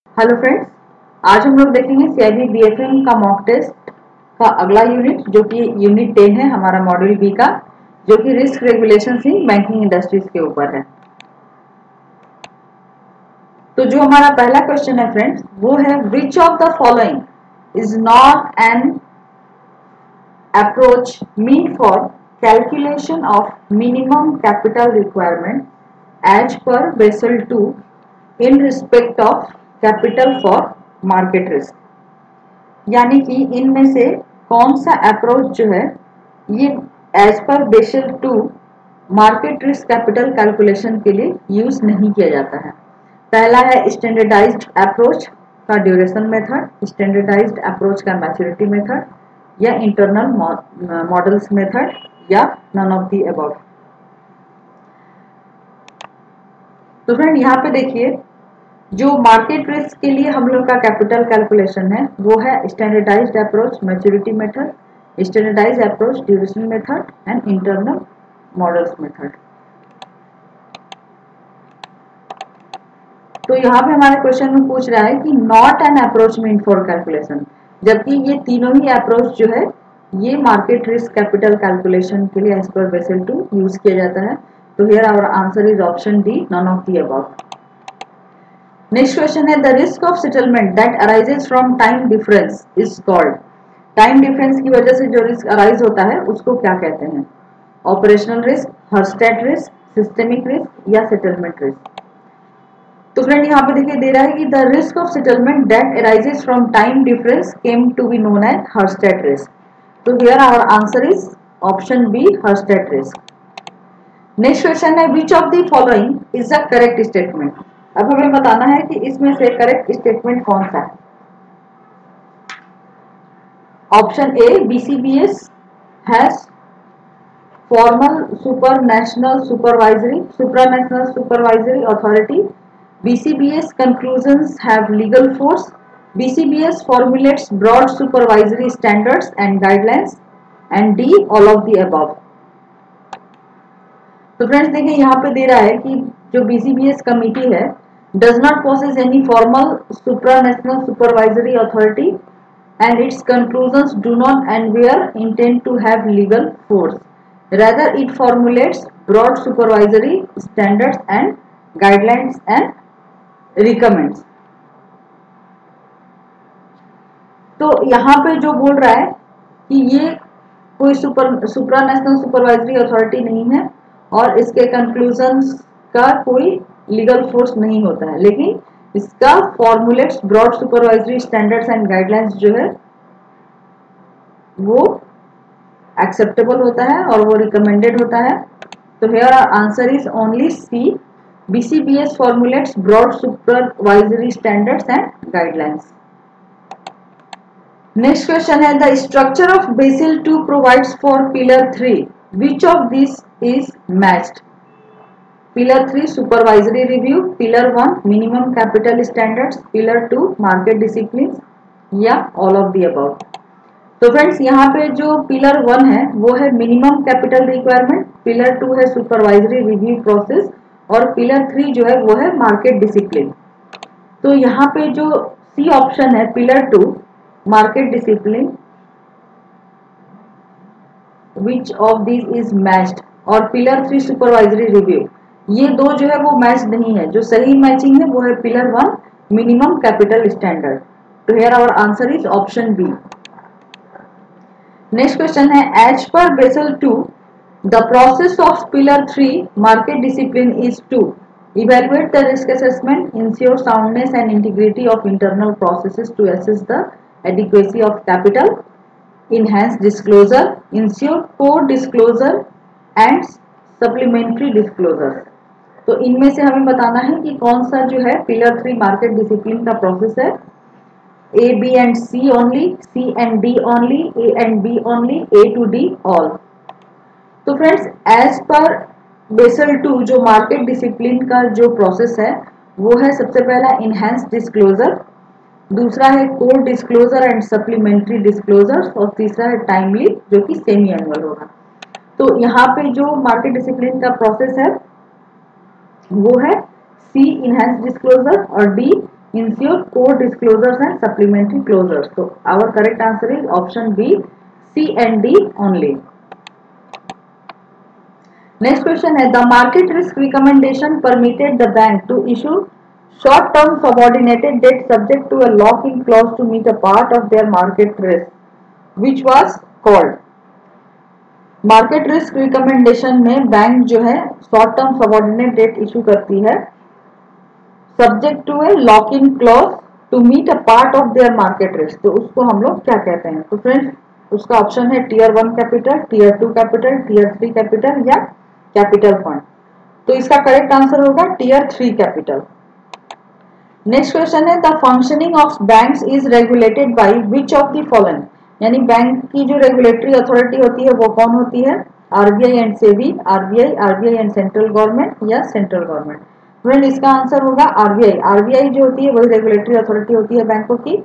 Hello friends, आज हम लोग देखेंगे सीआईबी बीएफएम का मॉक टेस्ट का अगला यूनिट जो कि यूनिट 10 है हमारा मॉड्यूल बी का, जो कि risk regulation in banking industries के ऊपर है। तो जो हमारा पहला क्वेश्चन है फ्रेंड्स, वो है which of the following is not an approach mean for calculation of minimum capital requirement as per Basel 2 in respect of capital for market risk. यानी कि इनमें से कौन सा अप्रोच जो है ये as per Basel 2 market risk capital calculation के लिए यूज नहीं किया जाता है। पहला है स्टैंडर्डाइज्ड अप्रोच का ड्यूरेशन मेथड, स्टैंडर्डाइज्ड अप्रोच का मैच्योरिटी मेथड, या इंटरनल मॉडल्स मेथड, या नन ऑफ दी अबव। तो फ्रेंड यहाँ पे देखिए, जो मार्केट रिस्क के लिए हम लोग का कैपिटल कैलकुलेशन है वो है standardised approach maturity method, standardised approach duration method and internal models method. तो यहाँ पे हमारे क्वेश्चन में पूछ रहा है कि not an approach mean for calculation, जबकि ये तीनों ही अप्रोच जो है ये मार्केट रिस्क कैपिटल कैलकुलेशन के लिए एज पर बेसल 2 यूज किया जाता है। तो here our answer is option D, none of the above. Next question है the risk of settlement that arises from time difference is called. Time difference की वजह से जो रिस्क अराइज होता है उसको क्या कहते हैं? Operational risk, Herstatt risk, systemic risk, या सेटलमेंट रिस्क। तो फ्रेंड यहाँ पे देखिए दे रहा है कि the risk of settlement that arises from time difference came to be known as Herstatt risk. तो here our answer is option B, Herstatt risk. Next question है which of the following is the correct statement. अब हमें बताना है कि इसमें से correct statement कौन सा है। Option A, BCBS has formal supranational supervisory authority, BCBS conclusions have legal force, BCBS formulates broad supervisory standards and guidelines, and D, all of the above। तो फ्रेंड्स देखिए यहाँ पे दे रहा है कि जो BCBS कमिटी है does not possess any formal supranational supervisory authority and its conclusions do not anywhere intend to have legal force. Rather, it formulates broad supervisory standards and guidelines and recommends. तो यहाँ पे जो बोल रहा है कि ये कोई सुप्रानेशनल सुपरवाइजरी अथॉरिटी नहीं है और इसके कंक्लूजन्स का कोई लीगल फोर्स नहीं होता है, लेकिन इसका formulates broad supervisory standards and guidelines जो है वो एक्सेप्टेबल होता है और वो रिकमेंडेड होता है। तो here answer is only C, BCBS formulates broad supervisory standards and guidelines. Next question है the structure of Basel II provides for Pillar 3. Which of these is matched? Pillar 3 supervisory review, Pillar 1 minimum capital standards, Pillar 2 market disciplines, या all of the above। तो friends यहाँ पे जो pillar 1 है वो है minimum capital requirement, pillar 2 है supervisory review process, और पिलर 3 जो है वो है मार्केट डिसिप्लिन। तो यहाँ पे जो सी ऑप्शन है pillar 2 market discipline, which of this is matched, और पिलर 3 सुपरवाइजरी रिव्यू, ये दो जो है वो मैच नहीं है। जो सही मैचिंग है वो है पिलर 1 मिनिमम कैपिटल स्टैंडर्ड। तो here our answer is option B. Next question है as per Basel 2 the process of pillar 3 market discipline is to evaluate the risk assessment, ensure soundness and integrity of internal processes to assess the adequacy of capital, enhance disclosure, ensure core disclosure and supplementary disclosure। तो इनमें से हमें बताना है कि कौन सा जो है पिलर 3 मार्केट डिसिप्लिन का प्रोसेस है। A, B and C only, C and D only, A and B only, A to D all। तो फ्रेंड्स एज पर बेसल 2 जो मार्केट डिसिप्लिन का जो प्रोसेस है वो है सबसे पहला इनहेंस डिस्क्लोजर, दूसरा है core disclosure and supplementary disclosure, और तीसरा है टाइमली जो कि सेमी एनुअल होगा। तो यहाँ पे जो मार्केट डिसिप्लिन का प्रोसेस है वो है सी इनहेंस डिस्क्लोजर और D ensure core disclosures and supplementary closures. So our correct answer is option B, C and D only. Next question है, the market risk recommendation permitted the bank to issue short-term subordinated debt subject to a lock-in clause to meet a part of their market risk, which was called. Market risk recommendation में bank जो है short term subordinate debt issue करती है subject to a lock in clause to meet a part of their market risk. तो उसको हम लोग क्या कहते हैं? तो फ्रेंड्स उसका ऑप्शन है tier 1 capital, tier 2 capital, tier 3 capital या कैपिटल फंड. तो इसका करेक्ट आंसर होगा टीयर 3 कैपिटल. नेक्स्ट क्वेश्चन है, the functioning of banks is regulated by which of the following. यानी बैंक की जो रेगुलेटरी अथॉरिटी होती है वो कौन होती है? RBI and SEBI, RBI and central government या सेंट्रल गवर्नमेंट. फ्रेंड इसका आंसर होगा आरबीआई. आरबीआई जो होती है वही रेगुलेटरी अथॉरिटी होती है बैंकों की.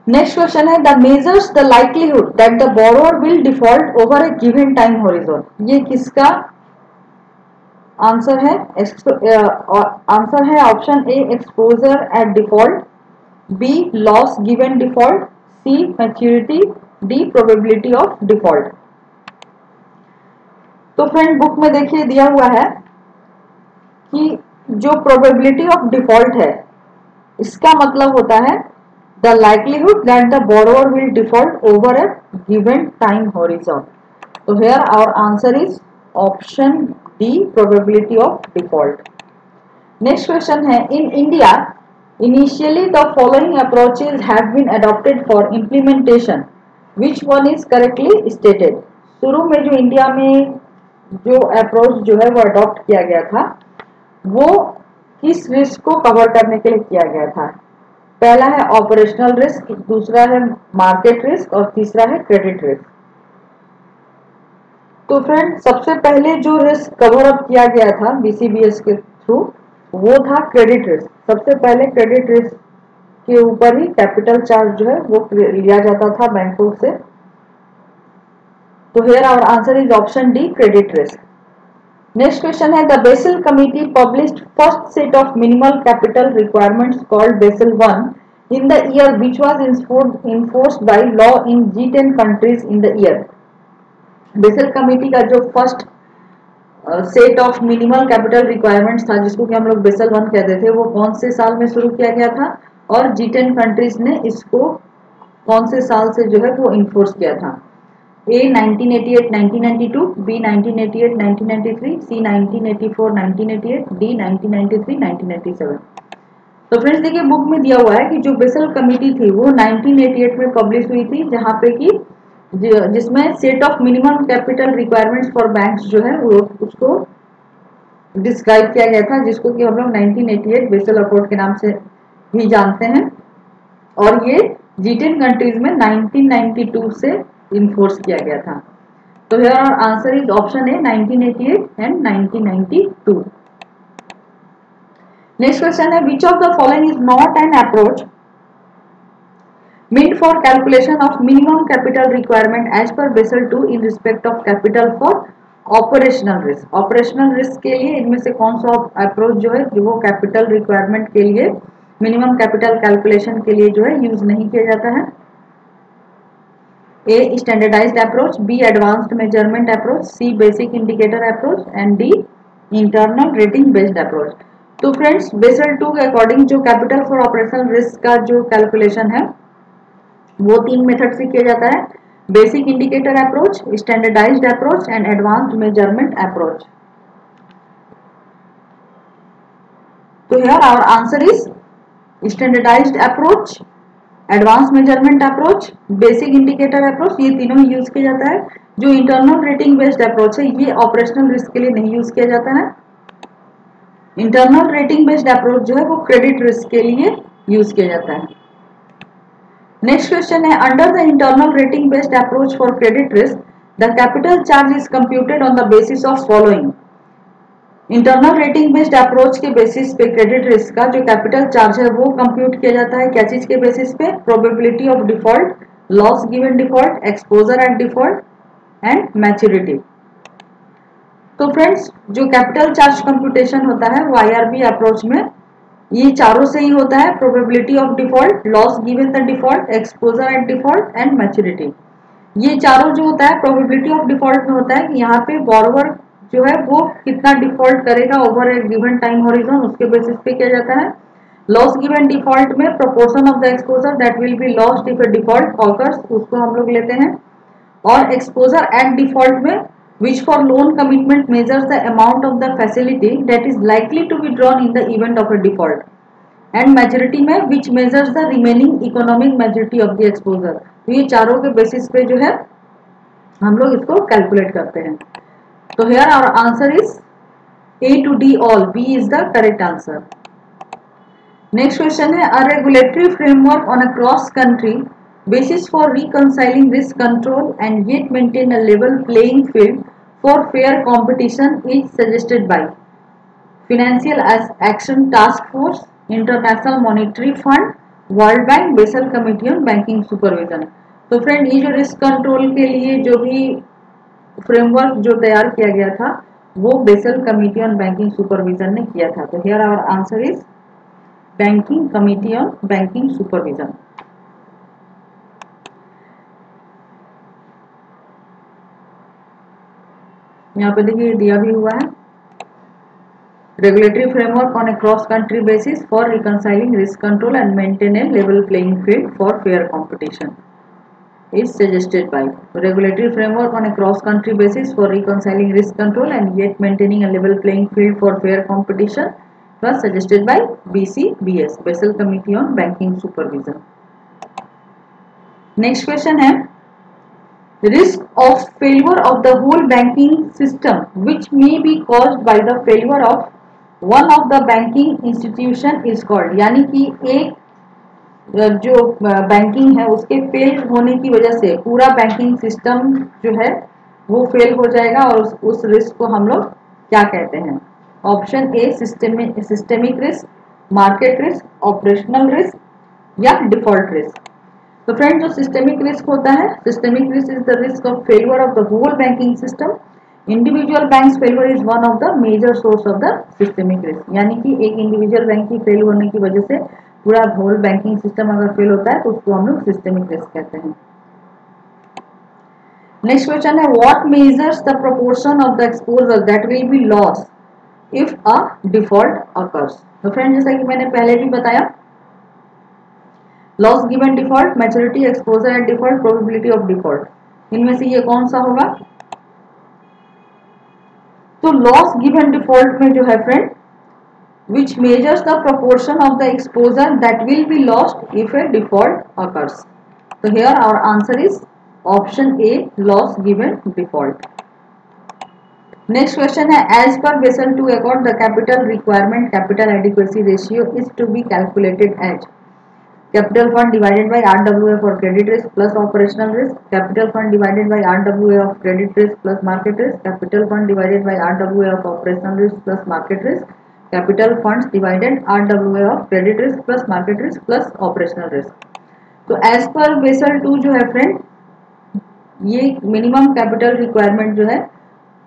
नेक्स्ट क्वेश्चन है, the measures the likelihood that the borrower will default over a given time horizon. ये किसका आंसर है? आंसर है option A exposure at default, B loss given default, C maturity, D probability of default. तो friend book में देखिए दिया हुआ है कि जो प्रोबेबिलिटी ऑफ डिफॉल्ट है इसका मतलब होता है the likelihood that the borrower will default over a given time horizon. तो here our answer is option D probability of default. Next question है, in India initially the following approaches have been adopted for implementation, which one is correctly stated. शुरू में जो India में जो approach जो है वो अडॉप्ट किया गया था वो किस रिस्क को कवर करने के लिए किया गया था? पहला है ऑपरेशनल रिस्क, दूसरा है मार्केट रिस्क और तीसरा है क्रेडिट रिस्क. तो फ्रेंड सबसे पहले जो रिस्क कवर अप किया गया था बीसीबीएस के थ्रू वो था क्रेडिट रिस्क. सबसे पहले क्रेडिट रिस्क के ऊपर ही कैपिटल चार्ज जो है वो लिया जाता था बैंकों से. तो here our answer is option D credit risk. Next question है, the Basel committee published first set of minimal capital requirements called Basel 1 in the year which was enforced by law in G10 countries in the year. Basel committee का जो first set of minimal capital requirements था जिसको कि हम लोग basal 1 कहते थे वो कौन से साल में शुरू किया गया था और G10 कंट्रीज ने इसको कौन से साल से जो है वो इन्फोर्स किया था? ए 1988-1992, बी 1988-1993, सी 1984-1988, डी 1993-1997. तो फ्रेंड्स देखिए बुक में दिया हुआ है कि जो बेसल कमिटी थी वो 1988 में पब्लिश हुई थी जहां पे कि जिसमें set of minimum capital requirements for banks जो है वो उसको डिस्क्राइब किया गया था जिसको कि हम लोग 1988 बेसल अकॉर्ड के नाम से भी जानते हैं और ये G10 कंट्रीज में 1992 से इन्फोर्स किया गया था. तो here our answer is option A 1988 and 1992. Next question है, which of the following is not an approach meant for calculation of minimum capital requirement as per Basel II in respect of capital for operational risk. Operational risk के लिए इनमें से कौन सा approach जो है जो वो कैपिटल रिक्वायरमेंट के लिए मिनिमम कैपिटल कैलकुलेशन के लिए जो है यूज नहीं किया जाता है? A standardised approach, B advanced measurement approach, C basic indicator approach and D internal rating based approach. तो फ्रेंड्स बेसल 2 के अकॉर्डिंग जो कैपिटल फॉर ऑपरेशनल रिस्क का जो कैलकुलेशन है वो 3 मेथड से किया जाता है: basic indicator approach, standardised approach and advanced measurement approach. तो here our answer is standardised approach, advance measurement approach, basic indicator approach. ये तीनों ही यूज किया जाता है. जो इंटरनल रेटिंग बेस्ड अप्रोच है ये ऑपरेशनल रिस्क के लिए नहीं यूज किया जाता है. इंटरनल रेटिंग बेस्ड अप्रोच जो है वो क्रेडिट रिस्क के लिए यूज किया जाता है. नेक्स्ट क्वेश्चन है, under the internal rating based approach for credit risk the capital charge is computed on the basis of following. Internal rating based approach के बेसिस पे क्रेडिट रिस्क का जो कैपिटल चार्ज है वो कंप्यूट किया जाता है क्या चीज के बेसिस पे? Probability of default, loss given default, exposure at default and maturity. तो फ्रेंड्स जो कैपिटल चार्ज कंप्यूटेशन होता है वो IRB अप्रोच में ये चारों से ही होता है, probability of default, loss given the default, exposure at default and maturity. ये चारों जो होता है प्रोबेबिलिटी ऑफ डिफॉल्ट में होता है कि यहाँ पे बॉरोवर जो है वो कितना डिफॉल्ट करेगा over a given time horizon, उसके बेसिस पे किया जाता है। लॉस गिवन डिफॉल्ट में proportion of the exposure that will be lost if A default occurs, उसको हम लोग लेते हैं। और एक्सपोजर एट डिफॉल्ट में which for loan commitment measures the amount of the facility that is likely to be drawn in the event of a default, and maturity में which measures the remaining economic maturity of the exposure. तो ये चारों के basis पे जो है हम लोग इसको कैलकुलेट करते हैं। तो here our answer is A to D all, B is the correct answer. Next question है a regulatory framework on a cross country basis for reconciling risk control and yet maintain a level playing field for fair competition is suggested by Financial Action Task Force, international monetary fund, world bank, basal committee on banking supervision. तो friend ये जो risk control के लिए जो भी framework जो तैयार किया गया था वो Basel committee on banking supervision ने किया था। तो here our answer is banking committee on banking supervision. यहाँ पे देखिए दिया भी हुआ है regulatory framework on a cross-country basis for reconciling risk control and maintain a level playing field for fair competition is suggested by regulatory framework on a cross-country basis for reconciling risk control and yet maintaining a level playing field for fair competition was suggested by BCBS, Basel Committee on Banking Supervision. Next question है risk of failure of the whole banking system which may be caused by the failure of one of the banking institution is called, यानी कि एक जो banking है उसके fail होने की वजह से पूरा बैंकिंग सिस्टम जो है वो फेल हो जाएगा और उस रिस्क को हम लोग क्या कहते हैं। Option A systemic risk, market risk, operational risk या डिफॉल्ट रिस्क। तो फ्रेंड जो सिस्टेमिक रिस्क होता है, systemic risk is the risk of failure of the whole banking system. Individual banks failure is one of the major source of the systemic risk, यानी कि एक individual bank की fail होने की वजह से पूरा होल बैंकिंग सिस्टम अगर फेल होता है तो उसको हम लोग सिस्टेमिक रिस्क कहते हैं। नेक्स्ट क्वेश्चन है what measures the proportion of the exposure that will be loss if a default occurs. तो फ्रेंड जैसा कि मैंने पहले भी बताया loss given default, maturity, exposure at default, probability of default, इनमें से ये कौन सा होगा। तो लॉस गिवन डिफॉल्ट में जो है friend which measures the proportion of the exposure that will be lost if a default occurs. So here our answer is option A, loss given default. Next question है as per Basel II accord the capital requirement capital adequacy ratio is to be calculated as capital fund divided by RWA for credit risk plus operational risk, capital fund divided by RWA of credit risk plus market risk, capital fund divided by RWA of operational risk plus market risk, capital funds divided RWA of credit risk plus market risk plus operational risk. तो as per Basel 2 जो है friend ये minimum capital requirement जो है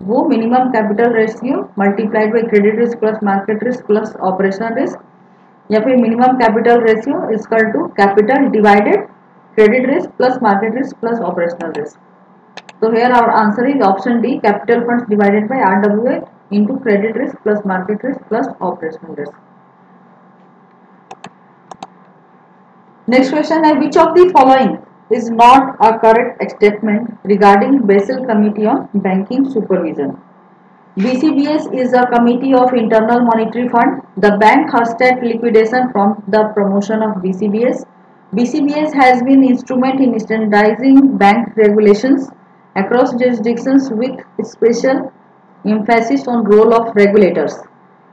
वो minimum capital ratio multiplied by credit risk plus market risk plus operational risk या फिर minimum capital ratio equal to capital divided credit risk plus market risk plus operational risk. तो here our answer is option D, capital funds divided by RWA into credit risk plus market risk plus operational risk. Next question है which of the following is not a correct statement regarding Basel Committee on Banking Supervision. BCBS is a committee of internal monetary fund. The bank has start liquidation from the promotion of BCBS. BCBS has been instrument in standardizing bank regulations across jurisdictions with special emphasis on role of regulators.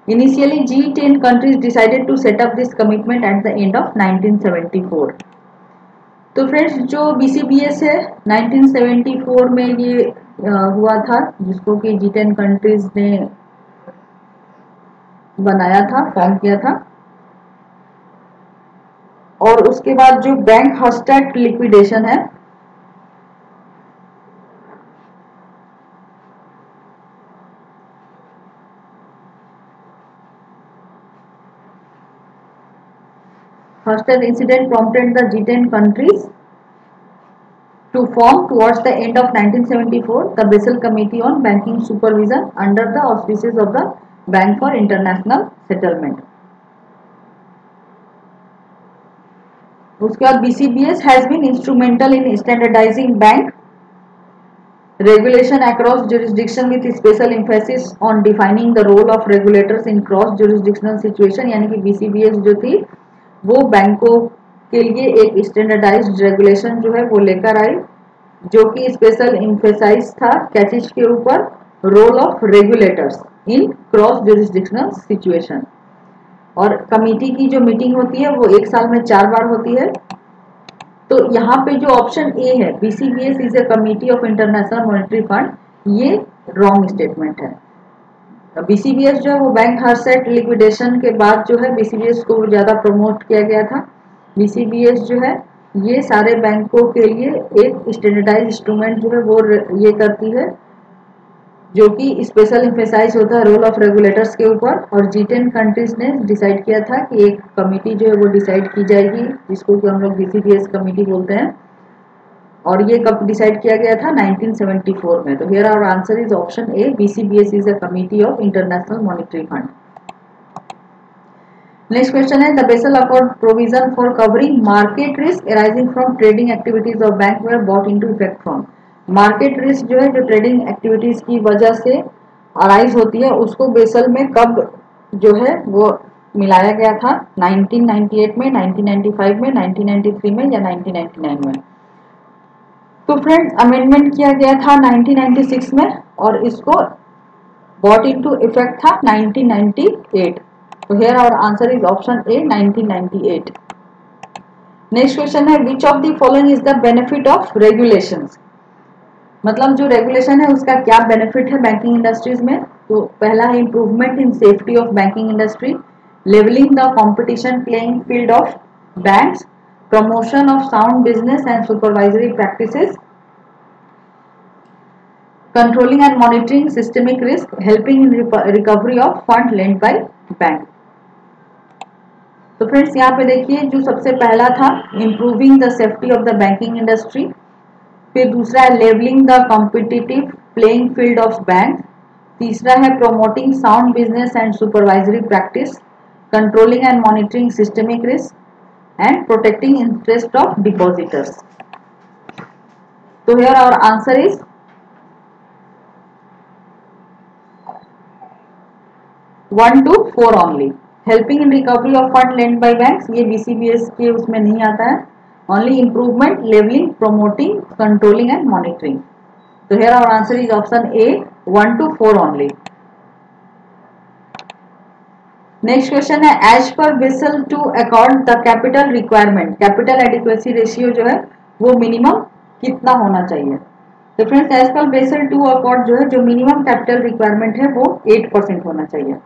Initially, G10 countries decided to set up this commitment at the end of 1974. तो friends जो BCBS है 1974 में ये हुआ था जिसको कि G10 countries ने बनाया था, फॉर्म किया था। और उसके बाद जो बैंक हॉस्टेट लिक्विडेशन है First incident prompted the G10 countries to form towards the end of 1974 the Basel Committee on Banking Supervision under the auspices of the Bank for International Settlement. उसके बाद BCBS has been instrumental in standardizing bank regulation across jurisdiction with special emphasis on defining the role of regulators in cross jurisdictional situation. यानी कि BCBS जो थी वो बैंकों के लिए एक स्टैंडर्डाइज्ड रेगुलेशन जो है वो लेकर आई, जो कि स्पेशल एम्फेसाइज था क्या चीज के ऊपर, role of regulators in cross jurisdictional situation. और कमिटी की जो मीटिंग होती है वो एक साल में 4 बार होती है. तो यहाँ पे जो ऑप्शन ए है BCBS is a committee of international monetary fund, ये रॉन्ग स्टेटमेंट है. BCBS जो है वो बैंक हर्सेट लिक्विडेशन के बाद जो है BCBS को ज्यादा प्रमोट किया गया था. BCBS जो है ये सारे बैंकों के लिए एक स्टैंडर्डाइज इंस्ट्रूमेंट जो है वो ये करती है, जो कि स्पेशल एम्फेसाइज होता है रोल ऑफ रेगुलेटर्स के ऊपर. और G10 कंट्रीज ने डिसाइड किया था कि एक कमिटी जो है वो डिसाइड की जाएगी, जिसको कि हम लोग BCBS कमिटी बोलते हैं. और ये कब डिसाइड किया गया था, 1974 में. तो here our answer is option A, BCBS is a committee of international monetary fund. Next question है the Basel accord provision for covering market risk arising from trading activities of bank were brought into effect from. Market risk जो है जो trading activities की वजह से arise होती है उसको बेसल में कब जो है वो मिलाया गया था, 1998 में, 1995 में, 1993 में या 1999 में. तो फ्रेंड्स अमेंडमेंट किया गया था 1996 में और इसको बॉट इनटू इफेक्ट था 1998. तो here our answer is option A, 1998. Next question है which of the following is the benefit of regulations. मतलब जो रेगुलेशन है उसका क्या बेनिफिट है बैंकिंग इंडस्ट्रीज में. तो पहला है improvement in safety of banking industry, levelling the competition playing field of banks, promotion of sound business and supervisory practices, controlling and monitoring systemic risk, helping in recovery of fund lend by bank. तो friends यहाँ पे देखिए जो सबसे पहला था improving the safety of the banking industry, फिर दूसरा है levelling the competitive playing field of bank, तीसरा है promoting sound business and supervisory practice, controlling and monitoring systemic risk and protecting interest of depositors. तो here our answer is 1 to 4 only. Helping in recovery of fund lend by banks ये BCBS के उसमें नहीं आता है. Only improvement, levelling, promoting, controlling and monitoring. तो here our answer is option A, 1 to 4 only. Next question है as per Basel two accord the capital requirement, capital adequacy ratio जो है वो मिनिमम कितना होना चाहिए. तो friends as per Basel two accord जो है जो मिनिमम कैपिटल रिक्वायरमेंट है वो 8% होना चाहिए.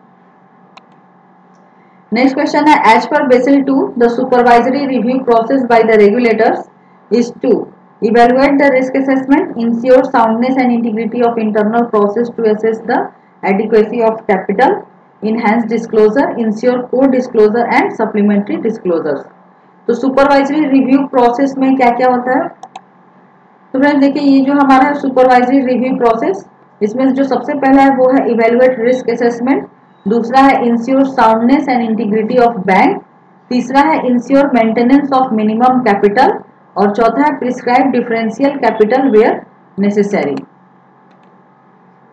नेक्स्ट क्वेश्चन है as per Basel two the supervisory review process by the regulators is to evaluate the risk assessment, ensure soundness and integrity of internal process to assess the adequacy of capital, enhance disclosure, ensure co-disclosure and supplementary disclosures. तो supervisory review process में क्या क्या होता है. तो friends देखिए ये जो हमारा सुपरवाइजरी रिव्यू प्रोसेस इसमें जो सबसे पहला है वो है इवेलुएट रिस्क असेसमेंट, दूसरा है ensure soundness and integrity of bank, तीसरा है ensure maintenance of minimum capital और चौथा है prescribe differential capital where necessary.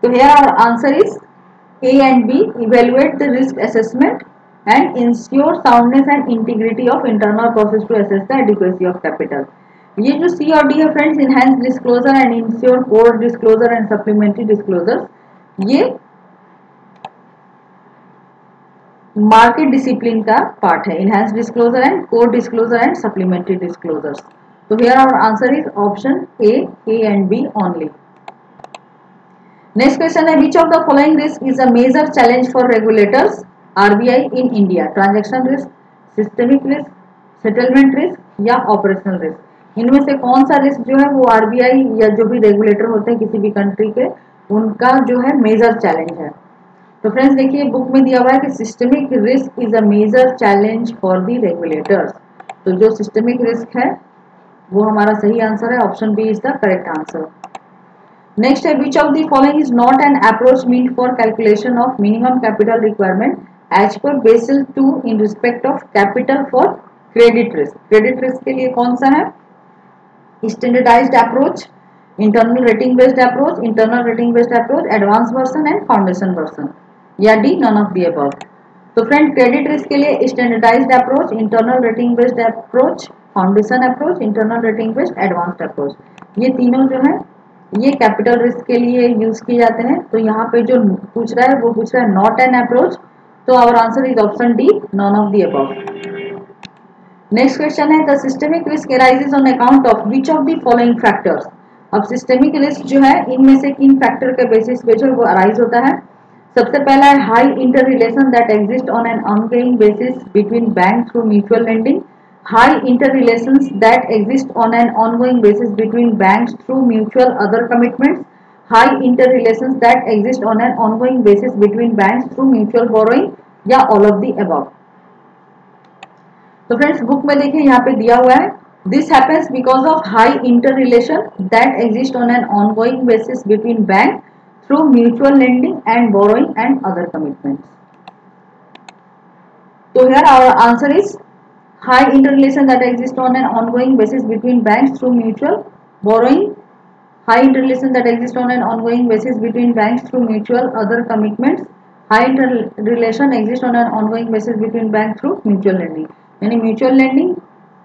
तो here our answer is A and B, evaluate the risk assessment and ensure soundness and integrity of internal process to assess the adequacy of capital. ये जो C और D है friends, enhance disclosure and ensure core disclosure and supplementary disclosures, ये market discipline का part है. enhance disclosure and core disclosure and supplementary disclosures. तो here our answer is option A and B only. Next question है which of the following risk is a major challenge for regulators RBI in India, transaction risk, systemic risk, settlement risk या operational risk. इनमें से कौन सा risk जो है वो RBI या जो भी रेगुलेटर होते हैं किसी भी कंट्री के उनका जो है मेजर चैलेंज है. तो फ्रेंड्स देखिए बुक में दिया हुआ है कि systemic risk is a major challenge for the regulators. तो जो सिस्टमिक रिस्क है वो हमारा सही आंसर है, option B is the correct answer. Next है which of the following is not an approach mean for calculation of minimum capital requirement as per Basel 2 in respect of capital for credit risk. Credit risk के लिए कौन सा है? Standardised approach, internal rating based approach, internal rating based approach, advance version and foundation version, या D none of the above. तो friend credit risk के लिए standardised approach, internal rating based approach, foundation approach, internal rating based advanced approach, ये तीनों जो है ये capital risk के लिए यूज किए जाते हैं। तो यहाँ पे जो पूछ रहा है वो पूछ रहा है नॉट एन अप्रोच, तो our answer is option D none of the above. Next question है the systemic risk arises on account of which of the following factors. अब सिस्टमिक रिस्क जो है इनमें से किन फैक्टर के बेसिस पे जो वो अराइज होता है? सबसे पहला है high inter relation that exist on an ongoing basis between bank through mutual lending, high interrelations that exist on an ongoing basis between banks through mutual other commitments, high interrelations that exist on an ongoing basis between banks through mutual borrowing, या all of the above। तो friends book में देखिए यहाँ पे दिया हुआ है this happens because of high interrelation that exist on an ongoing basis between bank through mutual lending and borrowing and other commitments. तो here our answer is high interrelation that exists on an ongoing basis between banks through mutual borrowing, high interrelation that exists on an ongoing basis between banks through mutual other commitments, high interrelation exists on an ongoing basis between banks through mutual lending, यानी mutual lending,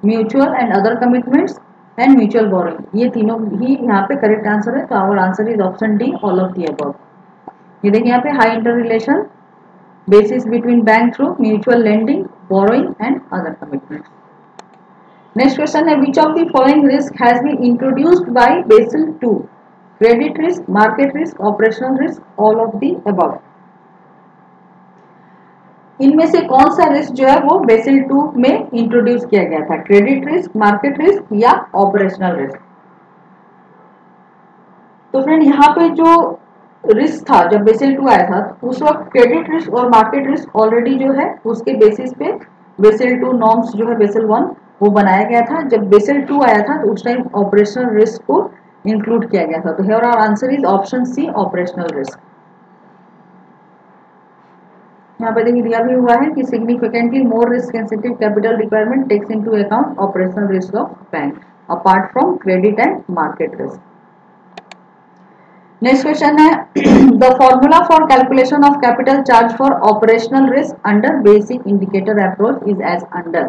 mutual and other commitments and mutual borrowing, ये तीनों ही यहाँ पे correct answer है। तो our answer is option D all of the above. ये देखिए यहाँ पे high interrelation basis between bank through mutual lending, borrowing and other commitments. Next question है which of the following risk has been introduced by Basel II? Credit risk, market risk, operational risk, all of the above. इनमें से कौन सा risk जो है वो BECIL 2 में introduce किया गया था? क्रेडिट रिस्क, मार्केट रिस्क या ऑपरेशनल रिस्क? तो फ्रेंड यहाँ पे जो रिस्क था जब बेसिल 2 आया था उस वक्त क्रेडिट रिस्क और मार्केट रिस्क ऑलरेडी जो है उसके बेसिस पे बेसिल 2 नॉर्म्स जो है बेसिल 1 वो बनाया गया था। जब बेसिल 2 आया था तो उस टाइम ऑपरेशनल रिस्क को इंक्लूड किया गया था। तो here our answer is option C operational risk. यहाँ पे देखिए दिया भी हुआ है कि significantly more risk sensitive capital requirement takes into account operational risk of bank apart from credit and market risk. Next question है the formula for calculation of capital charge for operational risk under basic indicator approach is as under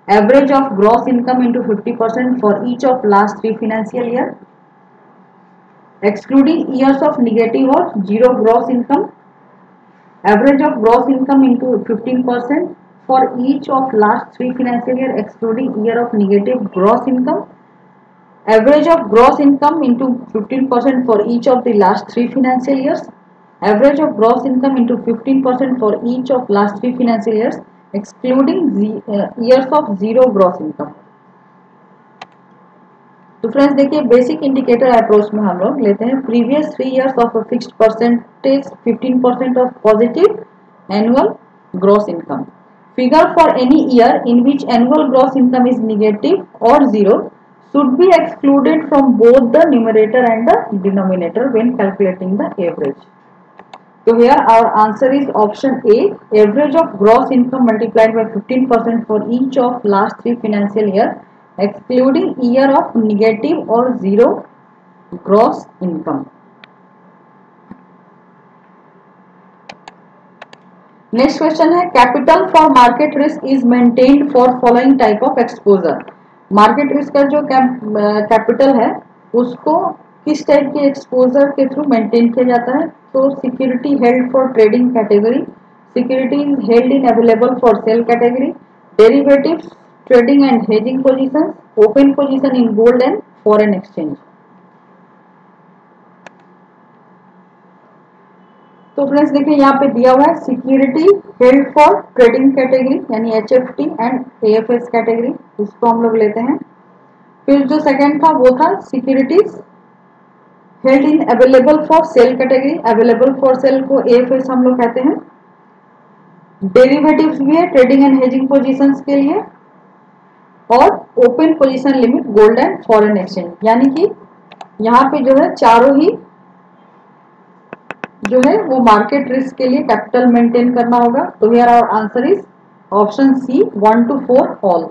average of gross income into 50% for each of last 3 financial year excluding years of negative और zero gross income, average of gross income into 15% for each of last 3 financial year excluding year of negative gross income, average of gross income into 15% for each of the last 3 financial years, average of gross income into 15% for each of last 3 financial years excluding years of zero gross income। तो friends देखिए basic indicator approach में हम लोग लेते हैं previous 3 years of fixed percentage 15% of positive annual gross income, figure for any year in which annual gross income is negative और zero should be excluded from both the numerator and the denominator when calculating the average. So here our answer is option A, average of gross income multiplied by 15% for each of last 3 financial year excluding year of negative or zero gross income. Next question है capital for market risk is maintained for following type of exposure. Market risk का जो capital है उसको किस type के exposure के through maintain किया जाता है? तो security held for trading category, securities held in available for sale category, derivatives, trading and hedging position, open position in gold and foreign exchange. तो फ्रेंड्स देखिए यहाँ पे दिया हुआ है security held for trading category यानी HFT एंड AFS कैटेगरी, इसको हम लोग लेते हैं। फिर जो सेकंड था वो था securities held in available for sale category, available for sale को AFS हम लोग कहते हैं। डेरिवेटिव्स भी है ट्रेडिंग एंड हेजिंग पोजीशंस के लिए। और open position limit gold and foreign exchange. यानी कि यहाँ पे जो है चारों ही जो है वो मार्केट रिस्क के लिए कैपिटल मेंटेन करना होगा। तो here our answer is option C 1 to 4 all.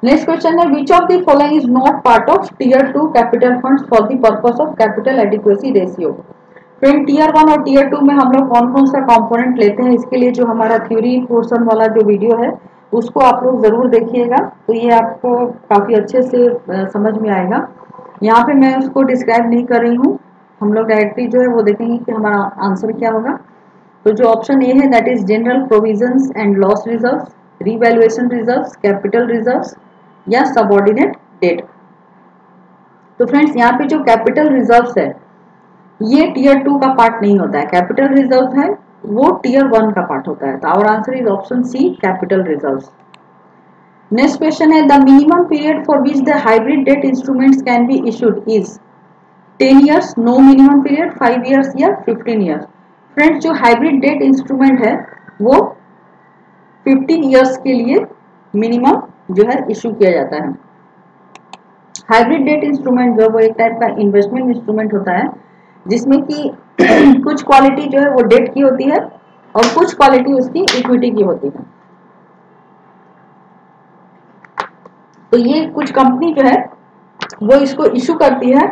Next question है which of the following is not part of tier 2 capital funds for the purpose of capital adequacy ratio. Friend tier 1 और tier 2 में हम लोग कौन कौन सा component लेते हैं, इसके लिए जो हमारा थ्योरी पोर्शन वाला जो वीडियो है उसको आप लोग जरूर देखिएगा, तो ये आपको काफी अच्छे से समझ में आएगा। यहाँ पे मैं उसको डिस्क्राइब नहीं कर रही हूँ, हम लोग डायरेक्टली जो है वो देखेंगे कि हमारा आंसर क्या होगा। तो जो ऑप्शन ए है that is general provisions and loss reserves, revaluation reserves, capital reserves या सबऑर्डिनेट डेट। तो फ्रेंड्स यहाँ पे जो कैपिटल रिजर्व्स है ये टीयर 2 का पार्ट नहीं होता है, कैपिटल रिजर्व है वो टीयर 1 का पार्ट होता है। तो our answer is option C capital reserves. Next question है the minimum period for which the hybrid debt instruments can be issued is 10 years, no minimum period, 5 years या 15 years। Friends जो hybrid debt instrument है वो 15 years के लिए minimum जो है issue किया जाता है। हाइब्रिड डेट इंस्ट्रूमेंट जो वो एक टाइप का इन्वेस्टमेंट इंस्ट्रूमेंट होता है जिसमें कि कुछ क्वालिटी जो है वो डेट की होती है और कुछ क्वालिटी उसकी इक्विटी की होती है। तो ये कुछ कंपनी जो है वो इसको इशू करती है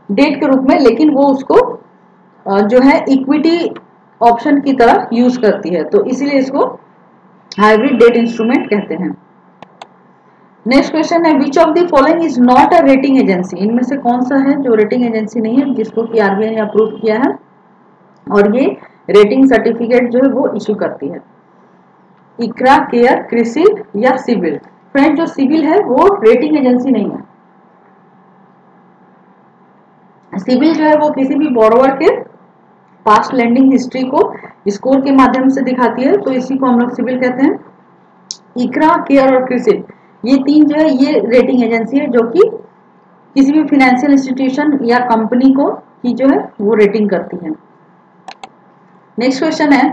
डेट के रूप में, लेकिन वो उसको जो है इक्विटी ऑप्शन की तरह यूज करती है, तो इसीलिए इसको हाइब्रिड डेट इंस्ट्रूमेंट कहते हैं। नेक्स्ट क्वेश्चन है which of the following is not a rating agency. इनमें से कौन सा है जो रेटिंग एजेंसी नहीं है जिसको कि आरबीआई ने अप्रूव किया है और ये रेटिंग सर्टिफिकेट जो है वो इशू करती है। इक्रा, केयर, क्रिसिल या सिविल। फ्रेंड जो सिविल है वो रेटिंग एजेंसी नहीं है। सिविल जो है वो किसी भी बोरोवर के पास्ट लेंडिंग हिस्ट्री को स्कोर के माध्यम से दिखाती है, तो इसी को हम लोग सिविल कहते हैं। इक्रा, केयर और क्रिसिल ये तीन जो है ये रेटिंग एजेंसी है जो कि किसी भी फाइनेंशियल इंस्टीट्यूशन या कंपनी को की जो है वो रेटिंग करती है। नेक्स्ट क्वेश्चन है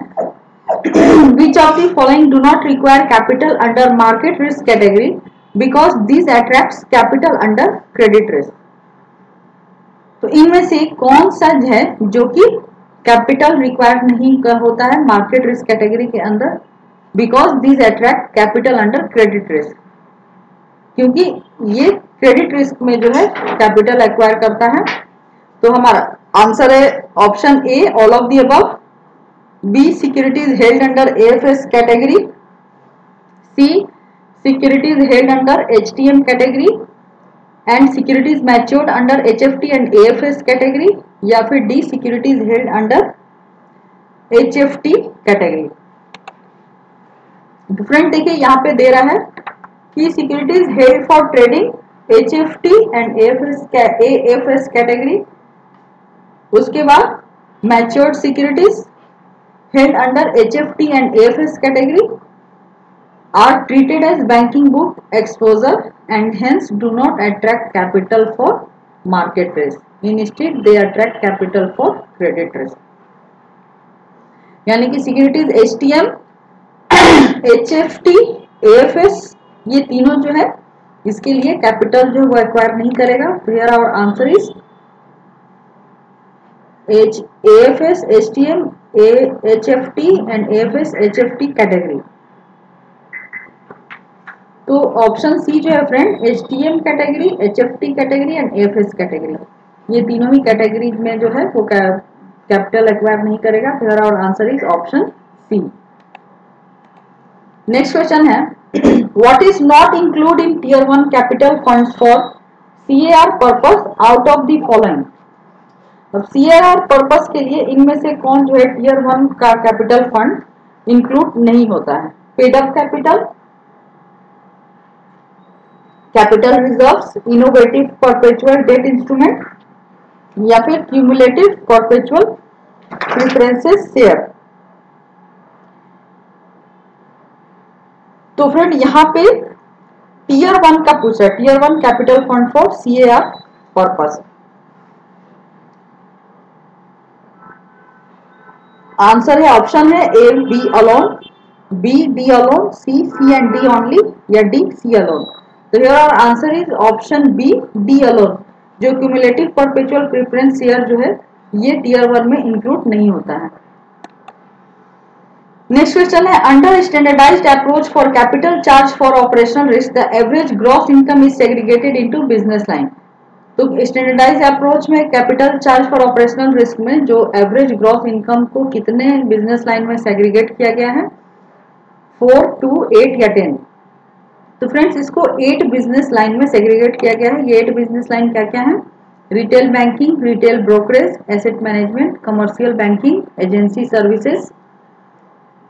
which of the following do not require capital under market risk category because this attracts capital under credit risk। तो इनमें से कौन सा है जो कि कैपिटल रिक्वायर्ड नहीं होता है मार्केट रिस्क कैटेगरी के अंदर, because this attract capital under credit risk, क्योंकि ये क्रेडिट रिस्क में जो है कैपिटल एक्वायर करता है। तो हमारा आंसर है option A all of the above, B securities held under AFS category, C securities held under HTM category and securities matured under HFT and AFS category, या फिर D securities held under HFT category. Friend देखिए यहाँ पे दे रहा है कि securities held for trading HFT and AFS category, उसके बाद matured securities held under HFT and AFS category are treated as banking book exposure and hence do not attract capital for market risk. Instead, they attract capital for credit risk. यानी कि securities HTM, HFT, AFS ये तीनों जो है इसके लिए capital जो वो एक्वायर नहीं करेगा। तो here our answer is AFS, HTM, HFT and AFS HFT category. तो ऑप्शन सी जो है friend HTM category, HFT category and AFS category, ये तीनों ही कैटेगरीज में जो है वो कैपिटल एक्वायर नहीं करेगा। फिर और answer is option C. Next question है what is not include in tier 1 capital funds for CAR purpose out of the following. अब CAR पर्पस के लिए इनमें से कौन जो है टीयर 1 का कैपिटल फंड इंक्लूड नहीं होता है। Paid up capital, capital reserves, innovative perpetual debt instrument या फिर क्यूमुलेटिव परपेचुअल प्रेफरेंसेस शेयर। तो फ्रेंड यहाँ पे टीयर 1 का पूछा, tier 1 capital fund for CAR purpose. Answer है ऑप्शन है A B alone, B, D alone, C and D only, या D, C alone? तो here our answer is option B, D alone. जो cumulative perpetual preference share जो है ये tier 1 में include नहीं होता है. नेक्स्ट क्वेश्चन है, under standardised approach for capital charge for operational risk the average gross income is segregated into business line. तो स्टैंडर्डाइज अप्रोच में capital charge for operational risk में जो एवरेज ग्रॉस इनकम को कितने बिजनेस लाइन में segregate किया गया है, 4, 2, 8 या 10. तो फ्रेंड्स इसको 8 बिजनेस लाइन में सेग्रीगेट किया गया है. ये 8 बिजनेस लाइन क्या क्या है? Retail banking, retail brokerage, asset management, commercial banking, agency services,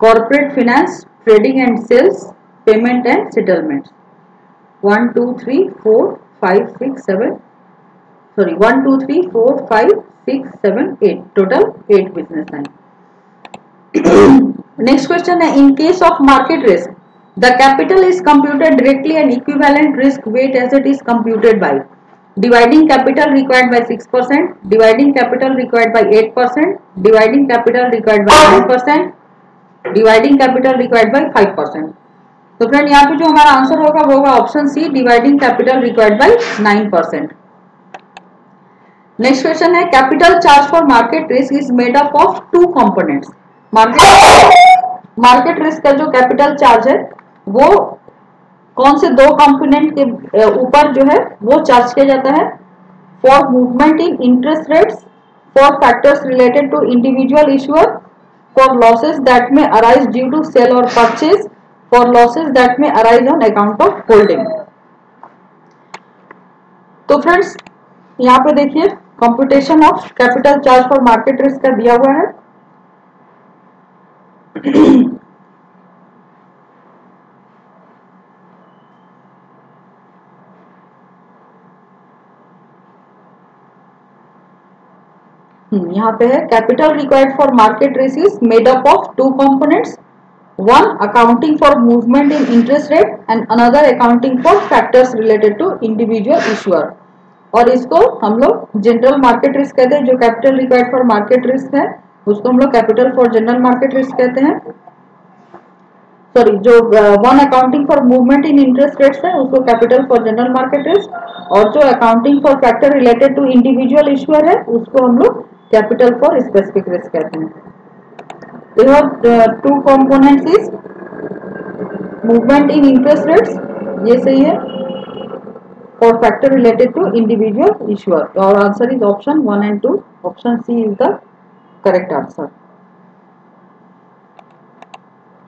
corporate finance, trading and sales, payment and settlement. 1, 2, 3, 4, 5, 6, 7 sorry 1, 2, 3, 4, 5, 6, 7, 8 total 8 business line. Next question है, in case of market risk the capital is computed directly and equivalent risk weight asset is computed by dividing capital required by 6%, dividing capital required by 8%, dividing capital required by 9%, dividing capital required by 5%. तो friend यहाँ पे जो हमारा answer होगा वो होगा option C, dividing capital required by 9%. Next question है, capital charge for market risk is made up of 2 components. Market risk का जो कैपिटल चार्ज है वो कौन से 2 कंपोनेंट के ऊपर जो है वो चार्ज किया जाता है? For movement in interest rates, for factors related to individual issuer, for losses that may arise due to sale और purchase, for losses that may arise on account of holding. तो फ्रेंड्स यहाँ पे देखिए computation of capital charge for market risk का दिया हुआ है. यहाँ पे है, capital required for market risk is made up of 2 components, one accounting for movement in interest rate and another accounting for factors related to individual issuer. और इसको हम लोग जनरल मार्केट रिस्क कहते हैं. जो capital required for market risk है उसको हम लोग capital for general market risk कहते हैं. सॉरी, जो one accounting for movement in interest rates है उसको capital for general market risk, और जो accounting for factor related to individual issuer है उसको हम लोग कैपिटल फॉर स्पेसिफिक रिस्क कहते हैं. They have 2 components is movement in interest rates, ये सही है, for factor related to individual issuer. Our answer is option 1 and 2. Option C is the correct answer.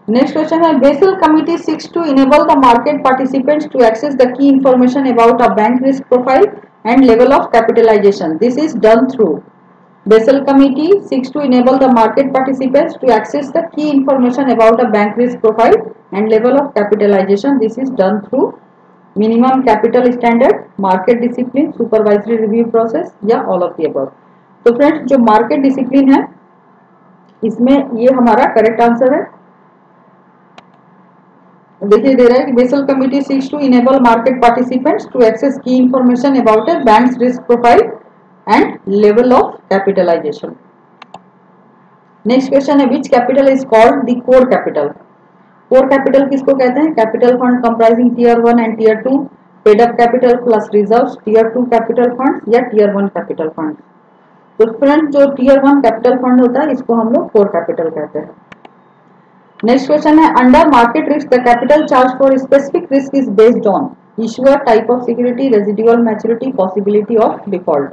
Next question है, Basel Committee seeks to enable the market participants to access the key information about a bank risk profile and level of capitalization. This is done through Basel Committee seeks to enable the market participants to access the key information about a bank risk profile and level of capitalization. This is done through minimum capital standard, market discipline, supervisory review process, या all of the above. तो friends जो market discipline है इसमें ये हमारा correct answer है. देखिए दे रहा है कि Basel committee seeks to enable market participants to access key information about a bank's risk profile and level of capitalisation. Next question है, which capital is called the core capital. Core capital किसको कहते हैं? Capital fund comprising tier 1 and tier 2, paid up capital plus reserves, tier 2 capital fund या tier 1 capital fund. तो friend जो tier 1 capital fund होता है इसको हम लोग कोर कैपिटल कहते हैं. नेक्स्ट क्वेश्चन है, under market risk the capital charge for specific risk is based on issuer, type of security, residual maturity, possibility of default.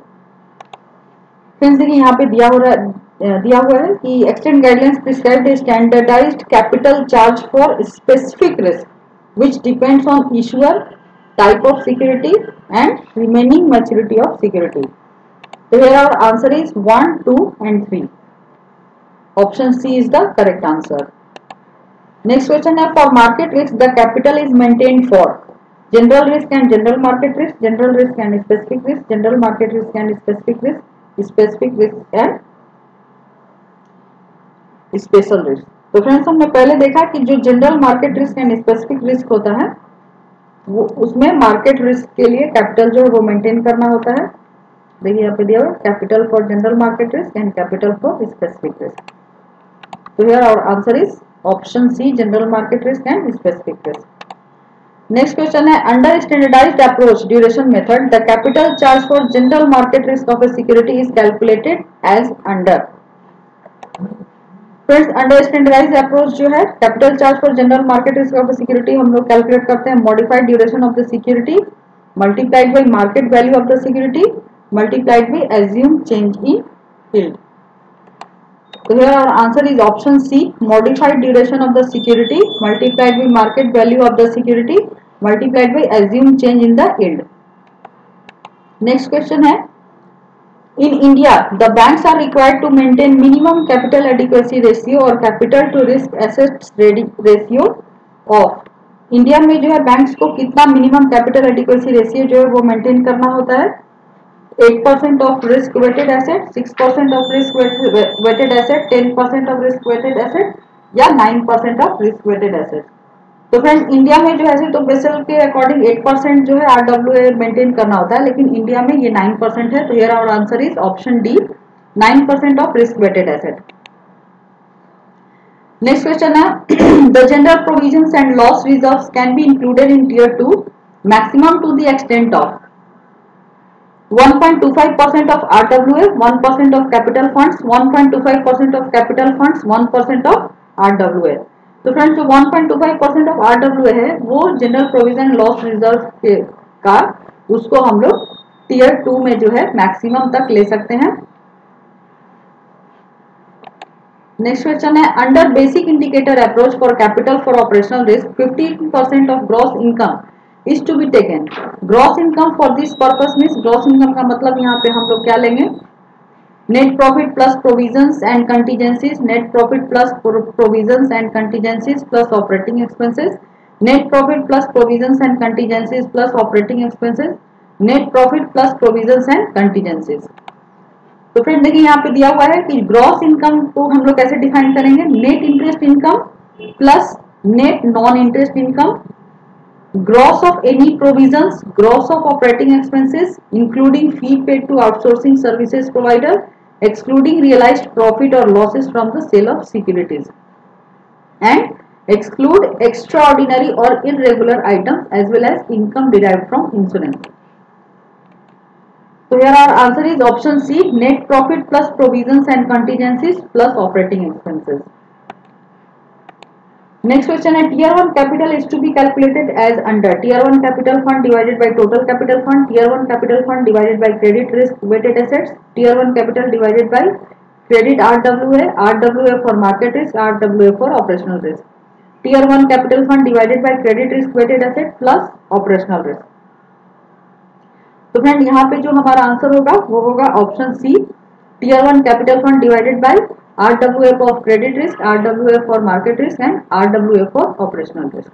Friends देखिए यहाँ पे दिया हुआ है कि extant guidelines prescribed a standardised capital charge for specific risk which depends on issuer, type of security and remaining maturity of security. तो here our answer is 1, 2 and 3. Option C is the correct answer. Next question है, for market risk the capital is maintained for general risk and general market risk, general risk and specific risk, general market risk and specific risk, specific risk and special risk. तो friends हमने पहले देखा कि जो general market risk and specific risk होता है वो उसमें मार्केट रिस्क के लिए कैपिटल जो है वो मेंटेन करना होता है. देखिए यहाँ पे दिया हुआ capital for general market risk and capital for specific risk. तो here our answer is option C general market risk and specific risk. Next question है under standardised approach duration method the capital charge for general market risk of a security is calculated as under. Friends under standardised approach जो है capital charge for general market risk of a security हम लोग calculate करते हैं modified duration of the security multiplied by market value of the security multiplied by assumed change in yield. So here our answer is option C modified duration of the security multiplied by market value of the security multiplied by assumed change in the yield. Next question है in India the banks are required to maintain minimum capital adequacy ratio or capital to risk assets ratio of India में जो है banks को कितना minimum capital adequacy ratio जो है वो maintain करना होता है 8% of risk weighted asset 6% of risk weighted asset 10% of risk weighted asset या 9% ऑफ रिस्क वेटेड एसेट। तो फ्रेंड्स इंडिया में जो है तो बेसल के अकॉर्डिंग 8% जो है आरडब्ल्यूए मेंटेन करना होता है लेकिन इंडिया में ये 9% है। तो here our answer is option D 9% of risk weighted asset. Next question है the general provisions and loss reserves can be included in tier 2 maximum to the extent of 1.25% of RWA, 1% of capital funds, 1.25% of capital funds, 1% of RWA। तो friends जो 1.25% of RWA है वो general provision loss reserve का उसको हम लोग tier 2 में जो है मैक्सिमम तक ले सकते हैं। नेक्स्ट क्वेश्चन है under basic indicator approach for capital for operational risk 15% of gross income is to be taken। Gross income for this purpose means gross income का मतलब यहाँ पे हम लोग क्या लेंगे net profit plus provisions and contingencies net profit plus provisions and contingencies plus operating expenses net profit plus provisions and contingencies plus operating expenses net profit plus provisions and contingencies. तो friend देखिए यहाँ पे दिया हुआ है कि gross income को हम लोग कैसे डिफाइन करेंगे net interest income plus net non interest income gross of any provisions, gross of operating expenses, including fee paid to outsourcing services provider, excluding realized profit or losses from the sale of securities, and exclude extraordinary or irregular items as well as income derived from insurance. So here our answer is option C, net profit plus provisions and contingencies plus operating expenses. Next question है tier 1 capital is to be calculated as under tier 1 capital fund divided by total capital fund, tier 1 capital fund divided by credit risk weighted assets, tier 1 capital divided by credit RWA, RWA for market risk, RWA for operational risk, tier 1 capital fund divided by credit risk weighted asset plus operational risk। तो friend यहाँ पे जो हमारा answer होगा वो होगा option C tier 1 capital fund divided by RWA for credit risk, RWA for market risk and RWA for operational risk।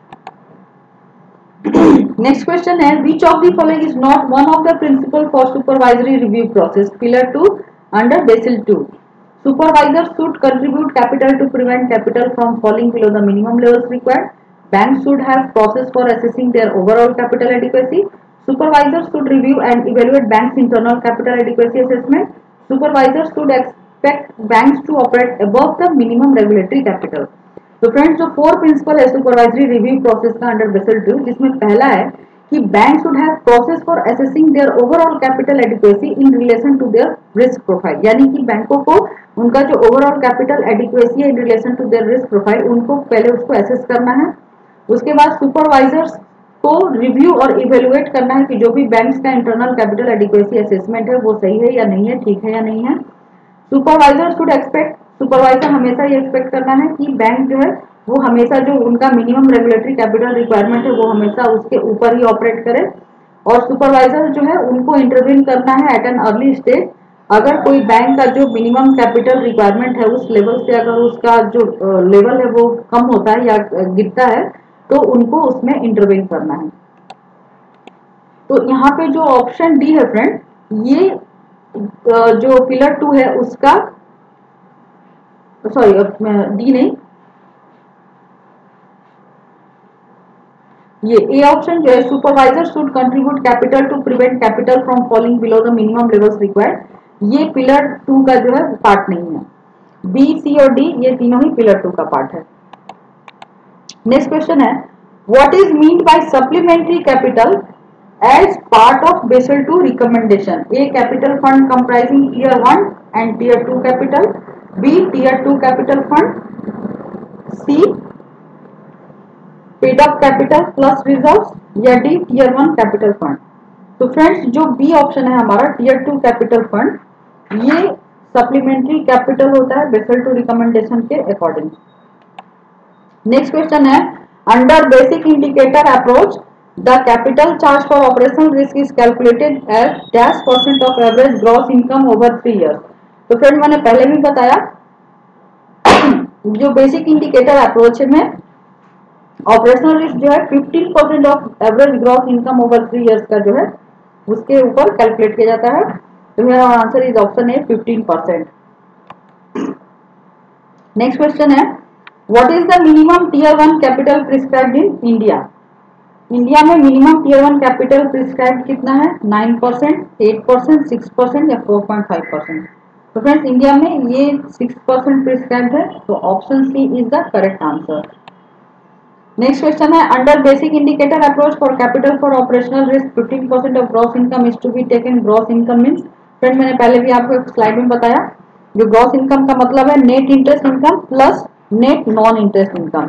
Next question है which of the following is not one of the principle for supervisory review process pillar 2 under Basel 2। Supervisors should contribute capital to prevent capital from falling below the minimum levels required। Banks should have process for assessing their overall capital adequacy। Supervisors should review and evaluate banks' internal capital adequacy assessment। Supervisors should expect banks to operate above the minimum regulatory capital। तो friends जो 4 principal है supervisory review process का under Basel 2 जिसमें पहला है कि bank should have process for assessing their overall capital adequacy in relation to their risk profile, यानी कि बैंकों को उनका जो ओवरऑल कैपिटल एडिक्वेसी है in relation to their risk profile उनको पहले उसको असेस करना है। उसके बाद सुपरवाइजर्स को रिव्यू और इवेलुएट करना है कि जो भी बैंक्स का इंटरनल कैपिटल एडिक्वेसी असेसमेंट है वो सही है या नहीं है, ठीक है या नहीं है। सुपरवाइजर शुड एक्सपेक्ट, सुपरवाइजर हमेशा ये एक्सपेक्ट करना है कि बैंक जो है वो हमेशा जो उनका मिनिमम रेगुलेटरी कैपिटल रिक्वायरमेंट है वो हमेशा उसके ऊपर ही ऑपरेट करे। और सुपरवाइजर जो है उनको इंटरवीन करना है एट एन अर्ली स्टेज अगर कोई बैंक का जो मिनिमम कैपिटल रिक्वायरमेंट है उस लेवल से अगर उसका जो लेवल है वो कम होता है या गिरता है तो उनको उसमें इंटरवीन करना है। तो यहाँ पे जो ऑप्शन डी है फ्रेंड, ये जो पिलर 2 है उसका, सॉरी डी नहीं, ये ए ऑप्शन जो है supervisor should contribute capital to prevent capital from falling below the minimum levels required, ये पिलर 2 का जो है पार्ट नहीं है। बी, सी और डी ये तीनों ही पिलर 2 का पार्ट है। नेक्स्ट क्वेश्चन है, what is mean by supplementary capital as part of Basel two recommendation? A capital fund comprising tier 1 and tier 2 capital, B tier 2 capital fund, C paid up capital plus reserves, या D tier 1 capital fund. तो friends जो B option है हमारा tier 2 capital fund, ये supplementary capital होता है Basel two recommendation के according. Next question है, under basic indicator approach the capital charge for operational risk is calculated as %, of average gross income over 3 years. तो friend मैंने पहले भी बताया जो बेसिक इंडिकेटर अप्रोच में ऑपरेशनल रिस्क जो है 15% of average gross income over 3 years का जो है उसके ऊपर कैलकुलेट किया जाता है। तो मेरा answer is option A 15%। Next question है, what is the minimum tier 1 capital prescribed in India? India में मिनिमम टीयर 1 कैपिटल प्रिस्क्राइब्ड कितना है? 9%, 8%, 6% या 4.5%। तो फ्रेंड्स इंडिया में ये 6% प्रिस्क्राइब्ड है, तो option C is the correct answer. Next question है, under basic indicator approach for capital for operational risk 15% of gross income is to be taken. Gross income means, friend मैंने पहले भी आपको एक स्लाइड में बताया, जो ग्रॉस इनकम का मतलब है net interest income plus net non interest income.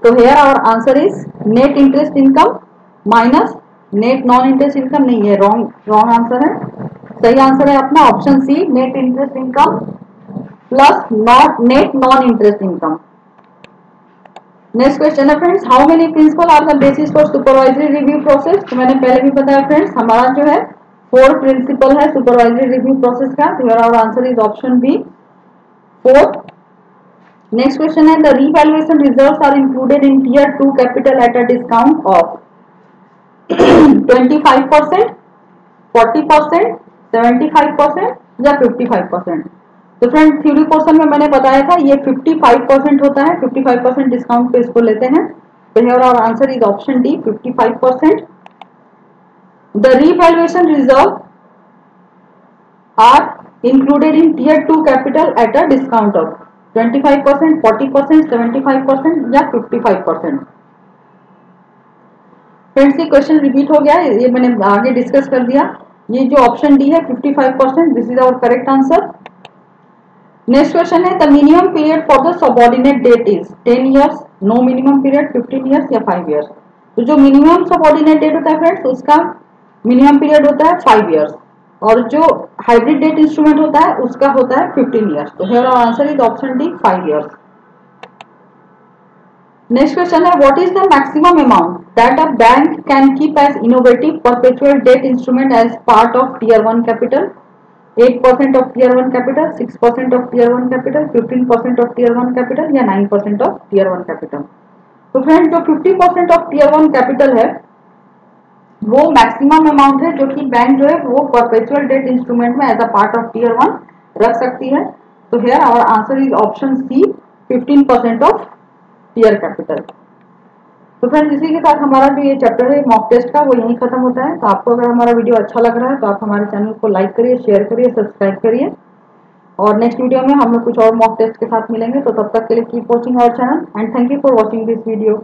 तो here our answer is net interest income minus net non interest income. नहीं, ये रॉन्ग आंसर है। सही आंसर है अपना option C, net interest income plus net non interest income. Next question है friends, how many principle are the basis for supervisory review process? तो मैंने पहले भी बताया फ्रेंड्स, हमारा जो है 4 प्रिंसिपल है सुपरवाइजरी रिव्यू प्रोसेस का। तो here our answer is option B 4। Next question है, the revaluation reserves are included in tier 2 capital at a discount of 25%, 40%, 75% या 55%। तो फ्रेंड थ्योरी पोर्शन में मैंने बताया था ये 55% होता है, 55% डिस्काउंट पे इसको लेते हैं। तो here our answer is option D 55%। The revaluation reserve are included in tier 2 capital at a discount of 25%, 40%, 75% या 55%। फ्रेंड्स ये क्वेश्चन रिपीट हो गया, ये मैंने आगे डिस्कस कर दिया। ये जो ऑप्शन डी है 55%, this is our correct answer. Next question है, the minimum period for the subordinate debt is 10 years, no minimum period, 15 years या 5 इयर्स। तो जो मिनिमम सबऑर्डिनेट डेट होता है फ्रेंड्स, उसका मिनिमम पीरियड होता है 5 इयर्स, और जो हाइब्रिड डेट इंस्ट्रूमेंट होता है उसका होता है 15 इयर्स। तो here our answer is option D 5 years. Next question है, what is the maximum amount that a bank can keep as innovative perpetual debt instrument as part of tier 1 capital? 8% of tier 1 capital, 6% of tier 1 capital, 15% of tier 1 capital या 9% of tier 1 capital. तो friend जो 50% of tier 1 capital है वो maximum amount है जो कि bank जो है वो परपेचुअल डेट इंस्ट्रूमेंट में as a part of tier 1 रख सकती है। तो here our answer is option C 15% of tier capital. तो फ्रेंड्स इसी के साथ हमारा जो ये चैप्टर है मॉक टेस्ट का वो यहीं खत्म होता है। तो आपको अगर हमारा वीडियो अच्छा लग रहा है तो आप हमारे चैनल को लाइक करिए, शेयर करिए, सब्सक्राइब करिए, और नेक्स्ट वीडियो में हम लोग कुछ और मॉक टेस्ट के साथ मिलेंगे। तो तब तक के लिए keep watching our channel and thank you for watching this video.